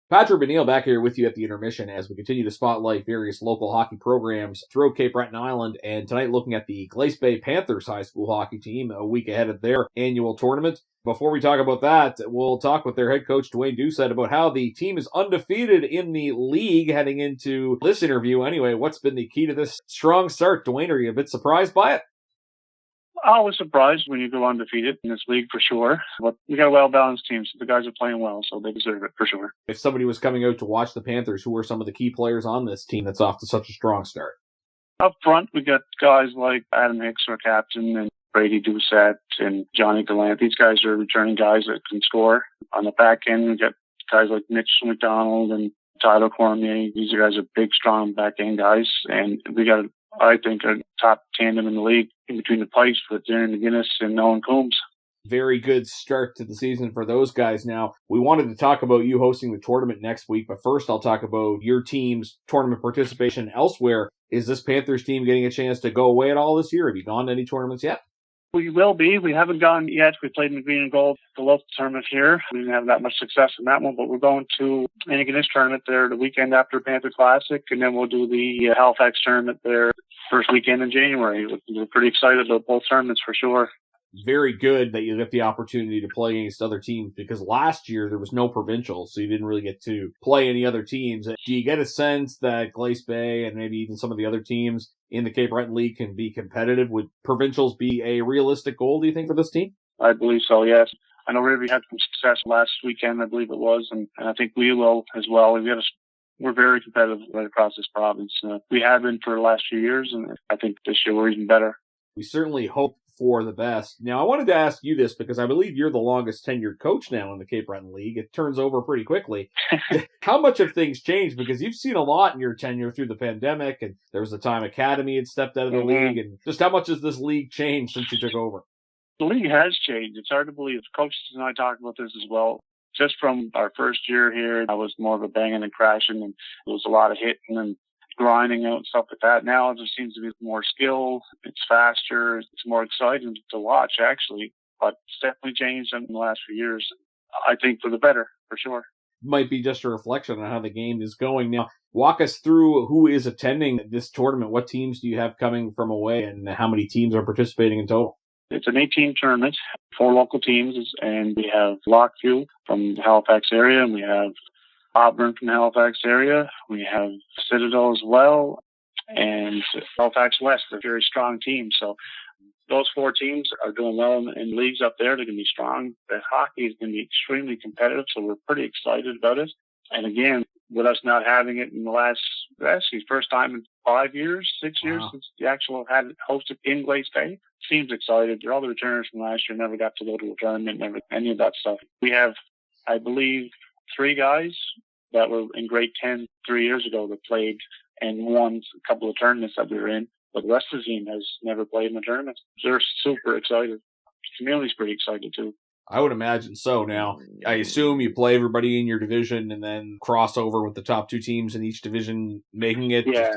Patrick Benil back here with you at the intermission as we continue to spotlight various local hockey programs throughout Cape Breton Island, and tonight looking at the Glace Bay Panthers high school hockey team a week ahead of their annual tournament. Before we talk about that, we'll talk with their head coach, Dwayne Doucette, about how the team is undefeated in the league heading into this interview. Anyway, what's been the key to this strong start? Dwayne, are you a bit surprised by it? I was surprised when you go undefeated in this league for sure. But we got a well-balanced team, so the guys are playing well, so they deserve it for sure. If somebody was coming out to watch the Panthers, who are some of the key players on this team that's off to such a strong start? Up front, we got guys like Adam Hicks, our captain, and Brady Doucette and Johnny Gallant. These guys are returning guys that can score. On the back end, we got guys like Mitch McDonald and Tyler Cormier. These guys are big, strong back end guys, and we got, I think, a top tandem in the league in between the pipes with Darren McGinnis and Owen Coombs. Very good start to the season for those guys. Now, we wanted to talk about you hosting the tournament next week, but first I'll talk about your team's tournament participation elsewhere. Is this Panthers team getting a chance to go away at all this year? Have you gone to any tournaments yet? We will be. We haven't gone yet. We played in the green and gold, the local tournament here. We didn't have that much success in that one, but we're going to Antigonish tournament there the weekend after Panther Classic, and then we'll do the Halifax tournament there first weekend in January. We're pretty excited about both tournaments for sure. Very good that you get the opportunity to play against other teams, because last year there was no provincial, so you didn't really get to play any other teams. Do you get a sense that Glace Bay and maybe even some of the other teams in the Cape Breton League can be competitive? Would provincials be a realistic goal, do you think, for this team? I believe so, yes. I know River had some success last weekend, I believe it was, and I think we will as well. We're very competitive right across this province. We have been for the last few years, and I think this year we're even better. We certainly hope for the best. Now, I wanted to ask you this because I believe you're the longest tenured coach now in the Cape Breton League. It turns over pretty quickly. How much have things changed? Because you've seen a lot in your tenure through the pandemic, and there was a time Academy had stepped out of the league, and just how much has this league changed since you took over? The league has changed. It's hard to believe. Coaches and I talk about this as well. Just from our first year here, I was more of a banging and crashing, and there was a lot of hitting and grinding out and stuff like that. Now there seems to be more skill. It's faster. It's more exciting to watch, actually. But it's definitely changed in the last few years. I think for the better, for sure. Might be just a reflection on how the game is going. Now, walk us through who is attending this tournament. What teams do you have coming from away, and how many teams are participating in total? It's an 8-team tournament, 4 local teams, and we have Lockview from the Halifax area, and we have Auburn from the Halifax area. We have Citadel as well, and Halifax West, a very strong team. So those 4 teams are doing well in leagues up there. They're going to be strong. The hockey is going to be extremely competitive, so we're pretty excited about it. And again, with us not having it in the actually first time in 5 years, 6 years since the actual had it hosted in Glace Bay. Seems excited. All the returners from last year never got to go to a tournament, never any of that stuff. We have, I believe, 3 guys that were in grade 10 3 years ago that played and won a couple of tournaments that we were in, but the rest of the team has never played in a tournament. They're super excited. The community's pretty excited too. I would imagine so. Now, I assume you play everybody in your division and then cross over with the top 2 teams in each division, making it. Yeah.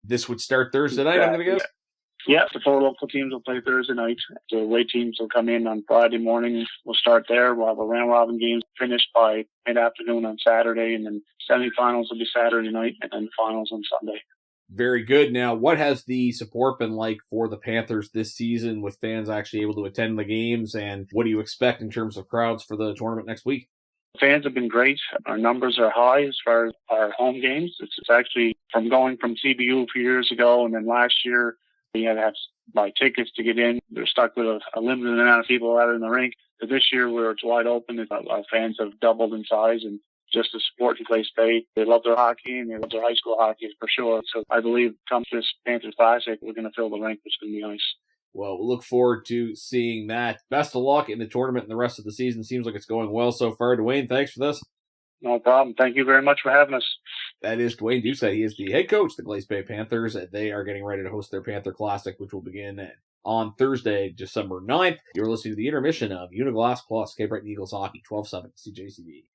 This would start Thursday night, I'm going to guess? Yeah, the 4 local teams will play Thursday night. The away teams will come in on Friday morning. We'll start there. We'll have a round-robin games finished by mid-afternoon on Saturday, and then semifinals will be Saturday night, and then finals on Sunday. Very good. Now, what has the support been like for the Panthers this season, with fans actually able to attend the games, and what do you expect in terms of crowds for the tournament next week? Fans have been great. Our numbers are high as far as our home games. It's actually from going from CBU a few years ago, and then last year we had to have buy tickets to get in. They're stuck with a limited amount of people out in the rink. But this year where it's wide open, our fans have doubled in size, and just the support in Glace Bay. They love their hockey, and they love their high school hockey for sure. So I believe come this Panther Classic, we're going to fill the rink, which is going to be nice. Well, we'll look forward to seeing that. Best of luck in the tournament and the rest of the season. Seems like it's going well so far. Dwayne, thanks for this. No problem. Thank you very much for having us. That is Dwayne Doucette. He is the head coach of the Glace Bay Panthers. They are getting ready to host their Panther Classic, which will begin on Thursday, December 9th. You're listening to the intermission of Uniglass Plus, Cape Breton Eagles Hockey, 12-7 CJCB.